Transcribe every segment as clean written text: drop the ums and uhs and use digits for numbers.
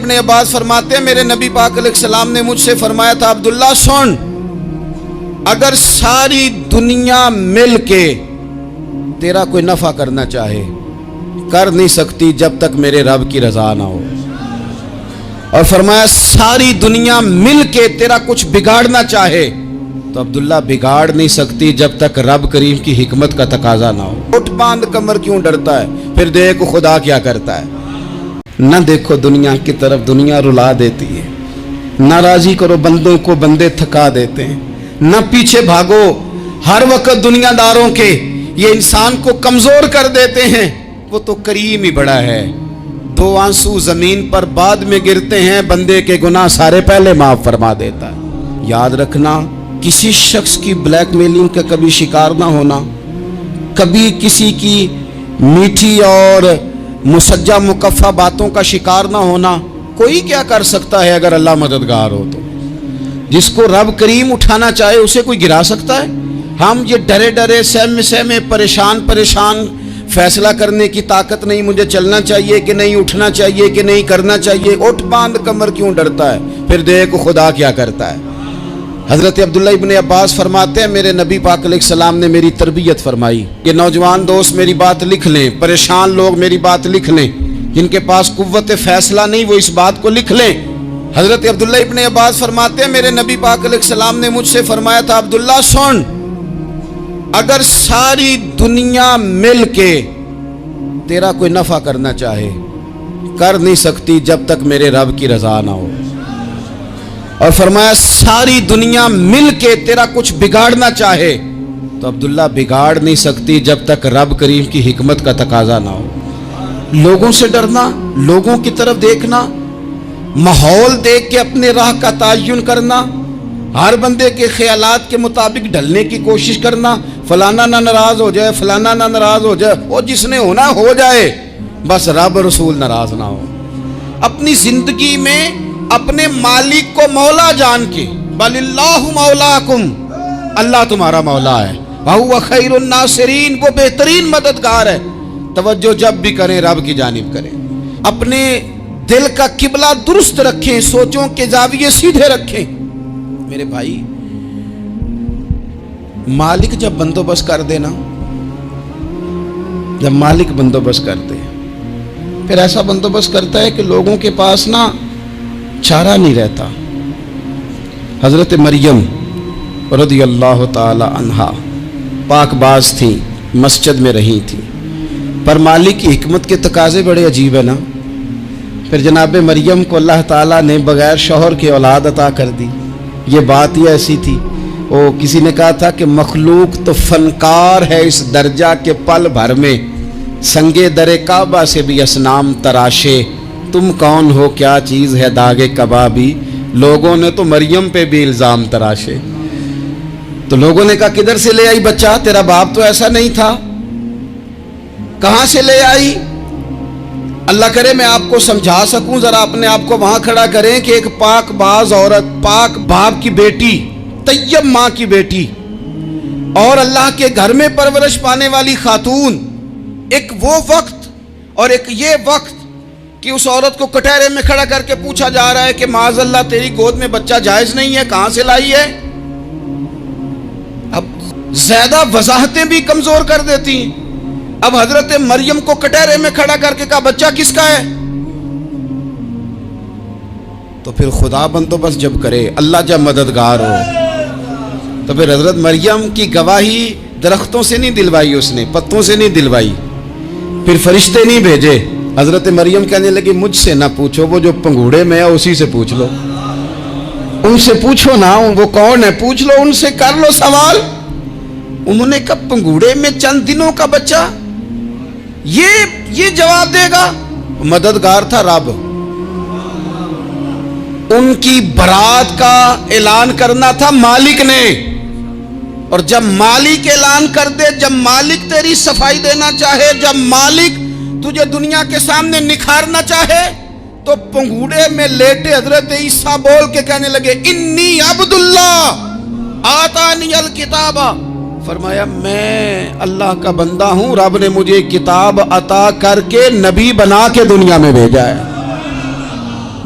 ابن عباس فرماتے ہیں میرے نبی پاک علیہ السلام نے مجھ سے فرمایا تھا عبداللہ سن، اگر ساری دنیا مل کے تیرا کوئی نفع کرنا چاہے کر نہیں سکتی جب تک میرے رب کی رضا نہ ہو، اور فرمایا ساری دنیا مل کے تیرا کچھ بگاڑنا چاہے تو عبداللہ بگاڑ نہیں سکتی جب تک رب کریم کی حکمت کا تقاضا نہ ہو۔ اٹھ باندھ کمر کیوں ڈرتا ہے، پھر دیکھو خدا کیا کرتا ہے۔ نہ دیکھو دنیا کی طرف، دنیا رلا دیتی ہے، نہ راضی کرو بندوں کو، بندے تھکا دیتے ہیں، نہ پیچھے بھاگو ہر وقت دنیا داروں کے، یہ انسان کو کمزور کر دیتے ہیں۔ وہ تو کریم ہی بڑا ہے، دو آنسو زمین پر بعد میں گرتے ہیں، بندے کے گناہ سارے پہلے معاف فرما دیتا ہے۔ یاد رکھنا کسی شخص کی بلیک میلنگ کا کبھی شکار نہ ہونا، کبھی کسی کی میٹھی اور مسجع مکفہ باتوں کا شکار نہ ہونا۔ کوئی کیا کر سکتا ہے اگر اللہ مددگار ہو تو؟ جس کو رب کریم اٹھانا چاہے اسے کوئی گرا سکتا ہے؟ ہم یہ ڈرے ڈرے سہمے پریشان فیصلہ کرنے کی طاقت نہیں، مجھے چلنا چاہیے کہ نہیں، اٹھنا چاہیے کہ نہیں، کرنا چاہیے۔ اٹھ باندھ کمر کیوں ڈرتا ہے، پھر دیکھو خدا کیا کرتا ہے۔ حضرت عبداللہ ابن عباس فرماتے ہیں میرے نبی پاک علیہ السلام نے میری تربیت فرمائی۔ یہ نوجوان دوست میری بات لکھ لیں، پریشان لوگ میری بات لکھ لیں، جن کے پاس قوت فیصلہ نہیں وہ اس بات کو لکھ لیں۔ حضرت عبداللہ ابن عباس فرماتے ہیں میرے نبی پاک علیہ السلام نے مجھ سے فرمایا تھا عبداللہ سن، اگر ساری دنیا مل کے تیرا کوئی نفع کرنا چاہے کر نہیں سکتی جب تک میرے رب کی رضا نہ ہو، اور فرمایا ساری دنیا مل کے تیرا کچھ بگاڑنا چاہے تو عبداللہ بگاڑ نہیں سکتی جب تک رب کریم کی حکمت کا تقاضا نہ ہو۔ لوگوں سے ڈرنا، لوگوں کی طرف دیکھنا، ماحول دیکھ کے اپنے راہ کا تعین کرنا، ہر بندے کے خیالات کے مطابق ڈھلنے کی کوشش کرنا، فلانا نہ ناراض ہو جائے، فلانا نہ ناراض ہو جائے، وہ جس نے ہونا ہو جائے، بس رب رسول ناراض نہ ہو۔ اپنی زندگی میں اپنے مالک کو مولا جان کے، بل اللہ مولاکم، اللہ تمہارا مولا ہے، وَهُوَ خَيْرُ النَّاصِرِينَ، وہ بہترین مددگار ہے۔ توجہ جب بھی کریں رب کی جانب کریں، اپنے دل کا قبلہ درست رکھیں، سوچوں کے زاویے سیدھے رکھیں۔ میرے بھائی، مالک جب بندوبست کر دے نا، جب مالک بندوبست کر دے پھر ایسا بندوبست کرتا ہے کہ لوگوں کے پاس نا چارہ نہیں رہتا۔ حضرت مریم رضی اللہ تعالی عنہا پاک باز تھیں، مسجد میں رہی تھیں، پر مالک کی حکمت کے تقاضے بڑے عجیب ہیں نا۔ پھر جناب مریم کو اللہ تعالیٰ نے بغیر شوہر کی اولاد عطا کر دی۔ یہ بات ہی ایسی تھی، وہ کسی نے کہا تھا کہ مخلوق تو فنکار ہے اس درجہ کے پل بھر میں سنگے در کعبہ سے بھی اصنام تراشے، تم کون ہو کیا چیز ہے داغے کبابی، لوگوں نے تو مریم پہ بھی الزام تراشے۔ تو لوگوں نے کہا کدھر سے لے آئی بچہ، تیرا باپ تو ایسا نہیں تھا، کہاں سے لے آئی؟ اللہ کرے میں آپ کو سمجھا سکوں، ذرا اپنے آپ کو وہاں کھڑا کریں کہ ایک پاک باز عورت، پاک باپ کی بیٹی، طیب ماں کی بیٹی، اور اللہ کے گھر میں پرورش پانے والی خاتون، ایک وہ وقت اور ایک یہ وقت کہ اس عورت کو کٹہرے میں کھڑا کر کے پوچھا جا رہا ہے کہ معاذ اللہ تیری گود میں بچہ جائز نہیں ہے، کہاں سے لائی ہے؟ اب زیادہ وضاحتیں بھی کمزور کر دیتی ہیں۔ اب حضرت مریم کو کٹہرے میں کھڑا کر کے کہا بچہ کس کا ہے؟ تو پھر خدا بندوبست جب کرے، اللہ جب مددگار ہو، تو پھر حضرت مریم کی گواہی درختوں سے نہیں دلوائی، اس نے پتوں سے نہیں دلوائی، پھر فرشتے نہیں بھیجے۔ حضرت مریم کہنے لگی مجھ سے نہ پوچھو، وہ جو پنگوڑے میں ہے اسی سے پوچھ لو، ان سے پوچھو نا، وہ کون ہے پوچھ لو، ان سے کر لو سوال۔ انہوں نے کہا پنگوڑے میں چند دنوں کا بچہ، یہ جواب دے گا؟ مددگار تھا رب، ان کی برات کا اعلان کرنا تھا مالک نے، اور جب مالک اعلان کر دے، جب مالک تیری صفائی دینا چاہے، جب مالک تجھے دنیا کے سامنے نکھارنا چاہے، تو پنگوڑے میں لیٹے حضرت عیسیٰ بول کے کہنے لگے انی عبداللہ آتانی الکتاب، فرمایا میں اللہ کا بندہ ہوں، رب نے مجھے کتاب عطا کر کے نبی بنا کے دنیا میں بھیجا ہے۔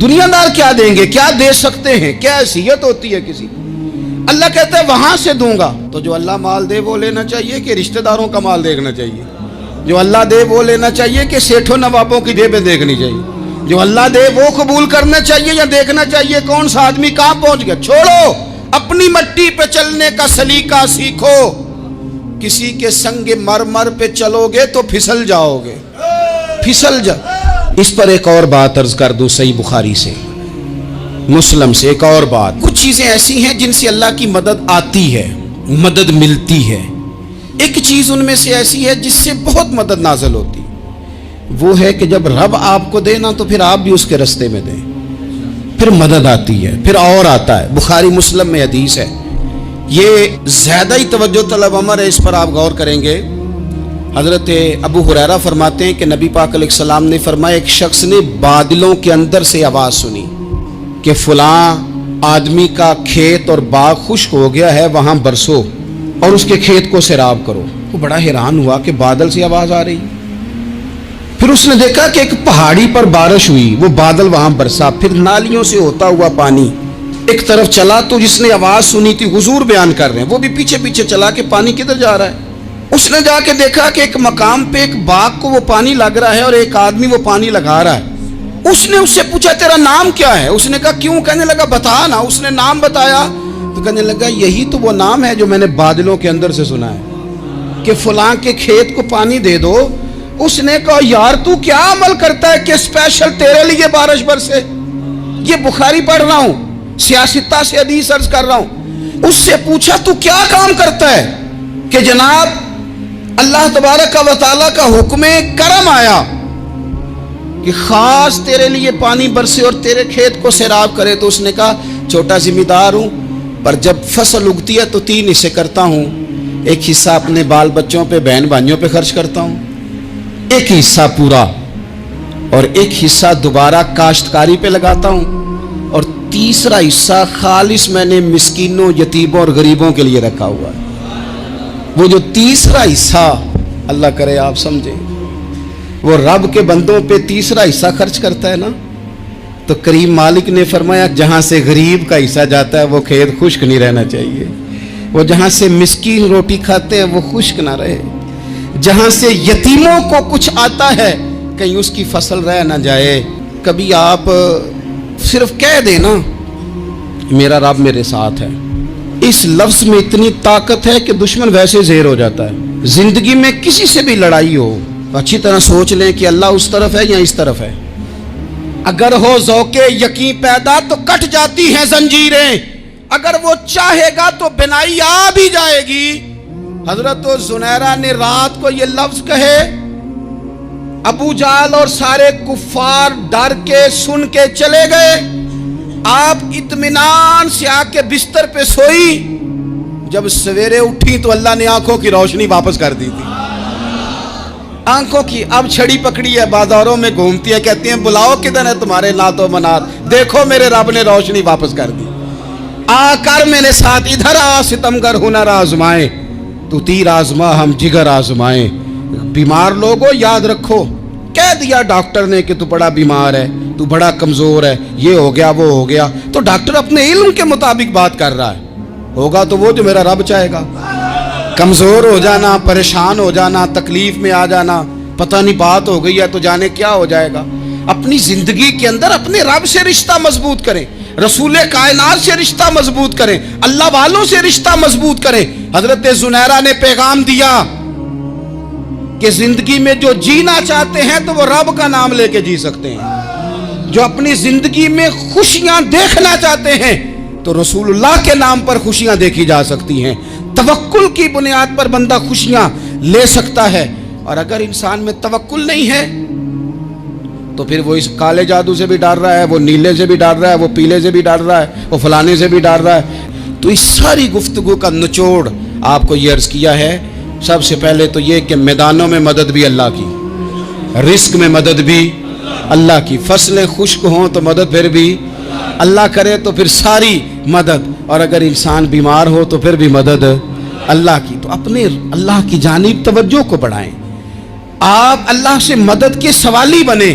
دنیا دار کیا دیں گے, کیا دے سکتے ہیں, کیا حیثیت ہوتی ہے کسی. اللہ کہتا ہے وہاں سے دوں گا. تو جو اللہ مال دے وہ لینا چاہیے کہ رشتہ داروں کا مال دیکھنا چاہیے؟ جو اللہ دے وہ لینا چاہیے کہ سیٹھوں نوابوں کی جیبیں دیکھنی چاہیے؟ جو اللہ دے وہ قبول کرنا چاہیے یا دیکھنا چاہیے کون سا آدمی کہاں پہنچ گیا؟ چھوڑو, اپنی مٹی پہ چلنے کا سلیقہ سیکھو. کسی کے سنگ مرمر پہ چلو گے تو پھسل جاؤ گے, پھسل جا. اس پر ایک اور بات عرض کر دوں, صحیح بخاری سے, مسلم سے ایک اور بات. کچھ چیزیں ایسی ہیں جن سے اللہ کی مدد آتی ہے, مدد ملتی ہے. ایک چیز ان میں سے ایسی ہے جس سے بہت مدد نازل ہوتی, وہ ہے کہ جب رب آپ کو دے نا تو پھر آپ بھی اس کے رستے میں دیں, پھر مدد آتی ہے, پھر اور آتا ہے. بخاری مسلم میں حدیث ہے, یہ زیادہ ہی توجہ طلب امر ہے, اس پر آپ غور کریں گے. حضرت ابو ہریرہ فرماتے ہیں کہ نبی پاک علیہ السلام نے فرمایا ایک شخص نے بادلوں کے اندر سے آواز سنی کہ فلاں آدمی کا کھیت اور باغ خشک ہو گیا ہے, وہاں برسو اور اس کے کھیت کو سیراب کرو. وہ بڑا حیران ہوا کہ بادل سے آواز آ رہی. پھر اس نے دیکھا کہ ایک پہاڑی پر بارش ہوئی, وہ بادل وہاں برسا, پھر نالیوں سے ہوتا ہوا پانی ایک طرف چلا. تو جس نے آواز سنی تھی, حضور بیان کر رہے ہیں, وہ بھی پیچھے پیچھے چلا کہ پانی کدھر جا رہا ہے. اس نے جا کے دیکھا کہ ایک مقام پہ ایک باغ کو وہ پانی لگ رہا ہے اور ایک آدمی وہ پانی لگا رہا ہے. اس نے اس سے پوچھا تیرا نام کیا ہے؟ اس نے کہا کیوں؟ کہنے لگا بتا نا. اس نے نام بتایا تو کہنے لگا یہی تو وہ نام ہے جو میں نے بادلوں کے اندر سے سنا ہے کہ فلاں کے کھیت کو پانی دے دو. اس نے کہا یار تو کیا عمل کرتا ہے کہ اسپیشل تیرے لیے بارش برسے؟ یہ بخاری پڑھ رہا ہوں, سیاستہ سے حدیث عرض کر رہا ہوں. اس سے پوچھا تو کیا کام کرتا ہے کہ جناب اللہ تبارک و تعالیٰ کا حکم کرم آیا کہ خاص تیرے لیے پانی برسے اور تیرے کھیت کو سیراب کرے. تو اس نے کہا چھوٹا ذمہ دار ہوں, پر جب فصل اگتی ہے تو 3 حصے کرتا ہوں. ایک حصہ اپنے بال بچوں پہ, بہن بھائیوں پہ خرچ کرتا ہوں, ایک حصہ پورا, اور ایک حصہ دوبارہ کاشتکاری پہ لگاتا ہوں, اور تیسرا حصہ خالص میں نے مسکینوں, یتیموں اور غریبوں کے لیے رکھا ہوا ہے. وہ جو تیسرا حصہ, اللہ کرے آپ سمجھیں, وہ رب کے بندوں پہ تیسرا حصہ خرچ کرتا ہے نا, تو کریم مالک نے فرمایا جہاں سے غریب کا حصہ جاتا ہے وہ کھیت خشک نہیں رہنا چاہیے. وہ جہاں سے مسکین روٹی کھاتے ہیں وہ خشک نہ رہے. جہاں سے یتیموں کو کچھ آتا ہے کہیں اس کی فصل رہ نہ جائے. کبھی آپ صرف کہہ دیں نا میرا رب میرے ساتھ ہے, اس لفظ میں اتنی طاقت ہے کہ دشمن ویسے زہر ہو جاتا ہے. زندگی میں کسی سے بھی لڑائی ہو تو اچھی طرح سوچ لیں کہ اللہ اس طرف ہے یا اس طرف ہے. اگر ہو ذوق یقین پیدا تو کٹ جاتی ہیں زنجیریں, اگر وہ چاہے گا تو بنائی آ بھی جائے گی. حضرت زنیرہ نے رات کو یہ لفظ کہے, ابو جہل اور سارے کفار ڈر کے سن کے چلے گئے. آپ اطمینان سے آ کے بستر پہ سوئی. جب سویرے اٹھی تو اللہ نے آنکھوں کی روشنی واپس کر دی تھی. آنکھوں کی اب چھڑی پکڑی ہے, بازاروں میں گھومتی ہے, کہتی ہیں بلاؤ کدھر ہے تمہارے نات و منات, دیکھو میرے رب نے روشنی واپس کر دی. آ کر میرے ساتھ ادھر آ, ستمگر ہنر آزمائے, تو تیر آزما ہم جگر آزمائے. بیمار لوگوں یاد رکھو, کہہ دیا ڈاکٹر نے کہ تو بڑا بیمار ہے, تو بڑا کمزور ہے, یہ ہو گیا وہ ہو گیا, تو ڈاکٹر اپنے علم کے مطابق بات کر رہا ہے. ہوگا تو وہ جو میرا رب چاہے گا. کمزور ہو جانا, پریشان ہو جانا, تکلیف میں آ جانا, پتہ نہیں بات ہو گئی ہے تو جانے کیا ہو جائے گا. اپنی زندگی کے اندر اپنے رب سے رشتہ مضبوط کریں, رسول کائنات سے رشتہ مضبوط کریں, اللہ والوں سے رشتہ مضبوط کریں. حضرت زنیرہ نے پیغام دیا کہ زندگی میں جو جینا چاہتے ہیں تو وہ رب کا نام لے کے جی سکتے ہیں. جو اپنی زندگی میں خوشیاں دیکھنا چاہتے ہیں تو رسول اللہ کے نام پر خوشیاں دیکھی جا سکتی ہیں. توکل کی بنیاد پر بندہ خوشیاں لے سکتا ہے. اور اگر انسان میں توکل نہیں ہے تو پھر وہ اس کالے جادو سے بھی ڈر رہا ہے, وہ نیلے سے بھی ڈر رہا ہے, وہ پیلے سے بھی ڈر رہا ہے, وہ فلانے سے بھی ڈر رہا ہے. تو اس ساری گفتگو کا نچوڑ آپ کو یہ عرض کیا ہے. سب سے پہلے تو یہ کہ میدانوں میں مدد بھی اللہ کی, رزق میں مدد بھی اللہ کی, فصلیں خشک ہوں تو مدد پھر بھی اللہ کرے, تو پھر ساری مدد. اور اگر انسان بیمار ہو تو پھر بھی مدد اللہ کی. تو اپنے اللہ کی جانب توجہ کو بڑھائیں, آپ اللہ سے مدد کے سوالی بنیں.